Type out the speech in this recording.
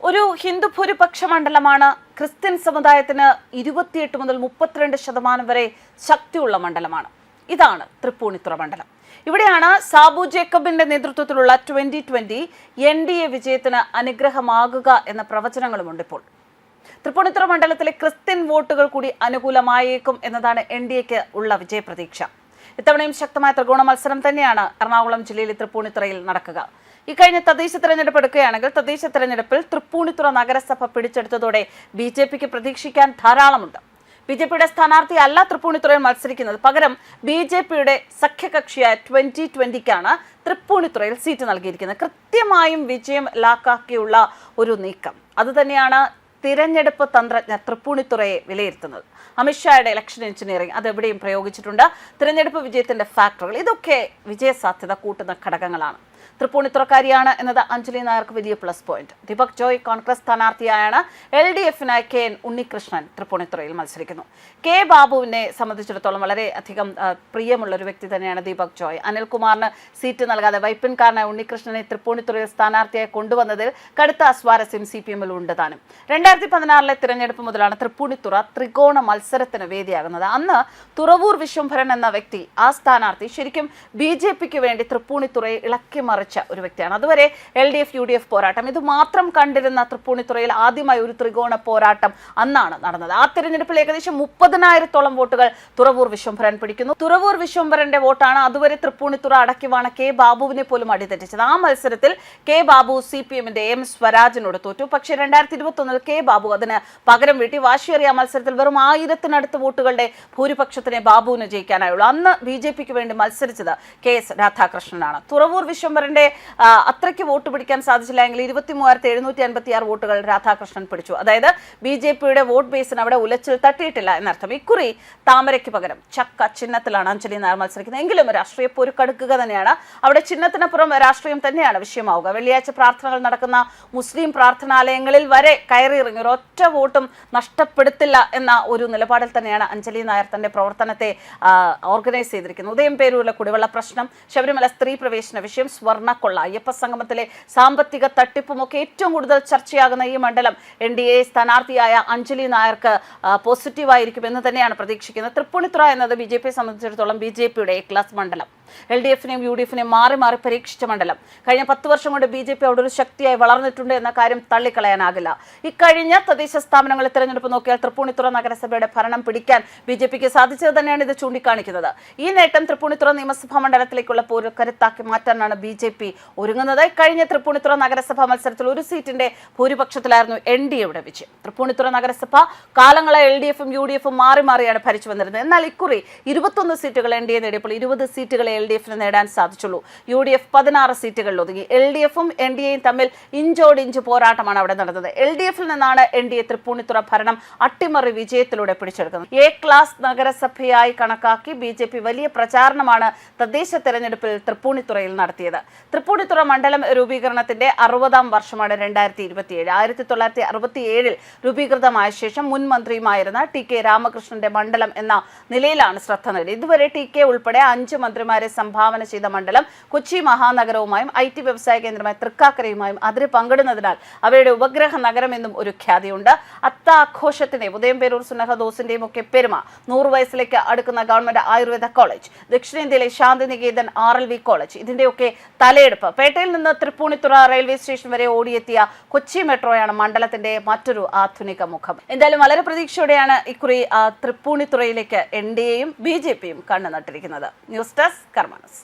ഒരു ഹിന്ദു ഭൂരിപക്ഷ മണ്ഡലമാണ്. ക്രിസ്ത്യൻ സമുദായത്തിന് 28 മുതൽ 32% വരെ ശക്തിയുള്ള മണ്ഡലമാണ്. ഇതാണ് തൃപ്പൂണിത്തുറ മണ്ഡലം. ഇവിടെയാണ് സാബു ജേക്കബിന്റെ നേതൃത്വത്തിലുള്ള 2020 NDA വിജയത്തിന് അനുഗ്രഹമാകുക എന്ന പ്രവചനങ്ങളുമുണ്ട്. ഇപ്പോൾ തൃപ്പൂണിത്തുറ മണ്ഡലത്തിലെ ക്രിസ്ത്യൻ വോട്ടുകൾ കൂടി അനുകൂലമായേക്കും എന്നതാണ് NDAക്ക് ഉള്ള വിജയപ്രതീക്ഷ. ഇത്തവണയും ശക്തമായ ത്രികോണ മത്സരം തന്നെയാണ് എറണാകുളം ജില്ലയിലെ തൃപ്പൂണിത്തുറയിൽ നടക്കുക. ഇക്കഴിഞ്ഞ തദ്ദേശ തെരഞ്ഞെടുപ്പ് എടുക്കുകയാണെങ്കിൽ തദ്ദേശ തെരഞ്ഞെടുപ്പിൽ തൃപ്പൂണിത്തുറ നഗരസഭ പിടിച്ചെടുത്തതോടെ BJPക്ക് പ്രതീക്ഷിക്കാൻ ധാരാളമുണ്ട്. BJPയുടെ സ്ഥാനാർത്ഥി അല്ല തൃപ്പൂണിത്തുറയിൽ മത്സരിക്കുന്നത്. പകരം BJPയുടെ സഖ്യകക്ഷിയായ 2020ക്കാണ് തൃപ്പൂണിത്തുറയിൽ സീറ്റ് നൽകിയിരിക്കുന്നത്. കൃത്യമായും വിജയം ലാക്കാക്കിയുള്ള ഒരു നീക്കം അതുതന്നെയാണ് തിരഞ്ഞെടുപ്പ് തന്ത്രജ്ഞർ തൃപ്പൂണിത്തുറയെ വിലയിരുത്തുന്നത്. അമിത്ഷായുടെ ഇലക്ഷൻ എഞ്ചിനീയറിംഗ് അതെവിടെയും പ്രയോഗിച്ചിട്ടുണ്ട്. തിരഞ്ഞെടുപ്പ് വിജയത്തിന്റെ ഫാക്ടറുകൾ ഇതൊക്കെ വിജയസാധ്യത കൂട്ടുന്ന ഘടകങ്ങളാണ്. തൃപ്പൂണിത്തുറക്കാരിയാണ് എന്നത് അഞ്ജലി നായർക്ക് വലിയ പ്ലസ് പോയിന്റ്. ദീപക് ജോയ് കോൺഗ്രസ് സ്ഥാനാർത്ഥിയായാണ്. LDFനായി KN ഉണ്ണികൃഷ്ണൻ തൃപ്പൂണിത്തുറയിൽ മത്സരിക്കുന്നു. K ബാബുവിനെ സംബന്ധിച്ചിടത്തോളം വളരെ അധികം പ്രിയമുള്ള ഒരു വ്യക്തി തന്നെയാണ് ദീപക് ജോയ്. അനിൽകുമാറിന് സീറ്റ് നൽകാതെ വൈപ്പിൻകാരനായ ഉണ്ണികൃഷ്ണനെ തൃപ്പൂണിത്തുറയിൽ സ്ഥാനാർത്ഥിയായി കൊണ്ടുവന്നതിൽ കടുത്ത അസ്വാരസ്യം CPM ഉണ്ട് താനും. 2016 തിരഞ്ഞെടുപ്പ് മുതലാണ് തൃപ്പൂണിത്തുറ ത്രികോണ മത്സരത്തിന് വേദിയാകുന്നത്. അന്ന് തുറവൂർ വിശ്വംഭരൻ എന്ന വ്യക്തി ആ സ്ഥാനാർത്ഥി ശരിക്കും BJPക്ക് വേണ്ടി തൃപ്പൂണിത്തുറയെ ഇളക്കി മറിച്ച ഒരു വ്യക്തിയാണ്. അതുവരെ LDF UDF പോരാട്ടം ഇത് മാത്രം കണ്ടിരുന്ന തൃപ്പൂണിത്തുറയിൽ ആദ്യമായി ഒരു ത്രികോണ പോരാട്ടം അന്നാണ് നടന്നത്. ആ തിരഞ്ഞെടുപ്പിൽ ഏകദേശം 30,000-ഓളം വോട്ടുകൾ തുറവൂർ വിശ്വംഭരൻ പിടിക്കുന്നു. തുറവൂർ വിശ്വംഭരന്റെ വോട്ടാണ് അതുവരെ തൃപ്പൂണിത്തുറ അടക്കി വാണ K ബാബുവിനെ പോലും അടിതെറ്റിച്ചത്. ആ മത്സരത്തിൽ K ബാബു CPMന്റെ M സ്വരാജിനോട് തോറ്റു. പക്ഷേ 2021 K ബാബു അതിന് പകരം വീട്ടി. വാശിയേറിയ മത്സരത്തിൽ വെറും 1000-നടുത്ത് വോട്ടുകളുടെ ഭൂരിപക്ഷത്തിനെ ബാബുവിന് ജയിക്കാനായുള്ളൂ. അന്ന് BJPക്ക് വേണ്ടി മത്സരിച്ചത് KS രാധാകൃഷ്ണനാണ്. തുറവൂർ വിശ്വംഭരന്റെ അത്രയ്ക്ക് വോട്ട് പിടിക്കാൻ സാധിച്ചില്ലെങ്കിൽ 23,756 വോട്ടുകൾ രാധാകൃഷ്ണൻ പിടിച്ചു. അതായത് BJPയുടെ വോട്ട് ബേസിന് അവിടെ ഉലച്ചിൽ തട്ടിയിട്ടില്ല എന്നർത്ഥം. ഇക്കുറി താമരയ്ക്ക് പകരം ചക്ക ചിഹ്നത്തിലാണ് അഞ്ജലി നായർ മത്സരിക്കുന്നത്. എങ്കിലും രാഷ്ട്രീയ പൊരുക്കടുക്കുക തന്നെയാണ്. അവിടെ ചിഹ്നത്തിനപ്പുറം രാഷ്ട്രീയം തന്നെയാണ് വിഷയമാവുക. വെള്ളിയാഴ്ച പ്രാർത്ഥനകൾ നടക്കുന്ന മുസ്ലിം പ്രാർത്ഥനാലയങ്ങളിൽ വരെ കയറിയിറങ്ങി ഒരൊറ്റ വോട്ടും നഷ്ടപ്പെടുത്തില്ല എന്ന ഒരു നിലപാടിൽ തന്നെയാണ് അഞ്ജലി നായർ തന്റെ പ്രവർത്തനത്തെ ഓർഗനൈസ് ചെയ്തിരിക്കുന്നത്. ഉദയം പേരൂരിലെ കുടിവെള്ള പ്രശ്നം, ശബരിമല സ്ത്രീ പ്രവേശന വിഷയം, സ്വർണ്ണക്കൊള്ള, അയ്യപ്പ സംഗമത്തിലെ സാമ്പത്തിക തട്ടിപ്പുമൊക്കെ ഏറ്റവും കൂടുതൽ ചർച്ചയാകുന്ന ഈ മണ്ഡലം NDA സ്ഥാനാർത്ഥിയായ അഞ്ജലി നായർക്ക് പോസിറ്റീവായിരിക്കും എന്ന് തന്നെയാണ് പ്രതീക്ഷിക്കുന്നത്. തൃപ്പൂണിത്തുറ എന്നത് BJPയെ സംബന്ധിച്ചിടത്തോളം BJPയുടെ A ക്ലാസ് മണ്ഡലം. LDFനെയും UDFനെയും മാറി മാറി പരീക്ഷിച്ച മണ്ഡലം. കഴിഞ്ഞ 10 വർഷം കൊണ്ട് BJP അവിടെ ഒരു ശക്തിയായി വളർന്നിട്ടുണ്ട് എന്ന കാര്യം തള്ളിക്കളയാനാകില്ല. ഇക്കഴിഞ്ഞ തദ്ദേശ സ്ഥാപനങ്ങളെ തെരഞ്ഞെടുപ്പ് നോക്കിയാൽ തൃപ്പൂണിത്തുറ നഗരസഭയുടെ ഭരണം പിടിക്കാൻ BJPക്ക് സാധിച്ചത് തന്നെയാണ് ഇത് ചൂണ്ടിക്കാണിക്കുന്നത്. ഈ നേട്ടം തൃപ്പൂണിത്തുറ നിയമസഭാ മണ്ഡലത്തിലേക്കുള്ള കരുത്താക്കി മാറ്റാനാണ് BJP ഒരുങ്ങുന്നത്. കഴിഞ്ഞ തൃപ്പൂണിത്തുറ നഗരസഭാ മത്സരത്തിൽ ഒരു സീറ്റിന്റെ ഭൂരിപക്ഷത്തിലായിരുന്നു NDAയുടെ വിജയം. തൃപ്പൂണിത്തുറ നഗരസഭ കാലങ്ങളെ LDFും UDFും മാറി മാറിയാണ് ഭരിച്ചു വന്നിരുന്നത്. എന്നാൽ ഇക്കുറി 21 സീറ്റുകൾ NDA നേടിയപ്പോൾ 20 സീറ്റുകളെ LDFന് നേടാൻ സാധിച്ചുള്ളൂ. UDF 16 സീറ്റുകളിൽ ഒതുങ്ങി. LDFും NDAയും തമ്മിൽ ഇഞ്ചോടിഞ്ച് പോരാട്ടമാണ് അവിടെ നടന്നത്. LDFിൽ നിന്നാണ് NDA തൃപ്പൂണിത്തുറ ഭരണം അട്ടിമറി വിജയത്തിലൂടെ പിടിച്ചെടുക്കുന്നത്. A ക്ലാസ് നഗരസഭയായി കണക്കാക്കി BJP വലിയ പ്രചാരണമാണ് തദ്ദേശ തെരഞ്ഞെടുപ്പിൽ തൃപ്പൂണിത്തുറയിൽ നടത്തിയത്. തൃപ്പൂണിത്തുറ മണ്ഡലം രൂപീകരണത്തിന്റെ 60-ാം വർഷമാണ് 2027. 1967 രൂപീകൃതമായ ശേഷം മുൻ മന്ത്രിയുമായിരുന്ന TK രാമകൃഷ്ണന്റെ മണ്ഡലം എന്ന നിലയിലാണ് ശ്രദ്ധ നേടിയത്. ഇതുവരെ TK ഉൾപ്പെടെ 5 മന്ത്രിമാരെ സംഭാവന ചെയ്ത മണ്ഡലം കൊച്ചി മഹാനഗരവുമായും IT വ്യവസായ കേന്ദ്രമായ തൃക്കാക്കരയുമായും അതിര് പങ്കിടുന്നതിനാൽ അവയുടെ ഉപഗ്രഹ നഗരം എന്നും ഒരു ഖ്യാതിയുണ്ട്. അത്താഘോഷത്തിന്റെ ഉദയം പേരൂർ സുനഹദോസിന്റെയും ഒക്കെ പെരുമ 100 വയസ്സിലേക്ക് അടുക്കുന്ന ഗവൺമെന്റ് ആയുർവേദ കോളേജ്, ദക്ഷിണേന്ത്യയിലെ ശാന്തിനികേതൻ RLV കോളേജ്, ഇതിന്റെയൊക്കെ തലയെടുപ്പ്. പേട്ടയിൽ നിന്ന് തൃപ്പൂണിത്തുറ റെയിൽവേ സ്റ്റേഷൻ വരെ ഓടിയെത്തിയ കൊച്ചി മെട്രോയാണ് മണ്ഡലത്തിന്റെ മറ്റൊരു ആധുനിക മുഖം. എന്തായാലും വളരെ പ്രതീക്ഷയോടെയാണ് ഇക്കുറി തൃപ്പൂണിത്തുറയിലേക്ക് NDAയും BJPയും കണ്ണു നട്ടിരിക്കുന്നത്. ന്യൂസ് ഡെസ്ക് കർമ്മ ന്യൂസ്.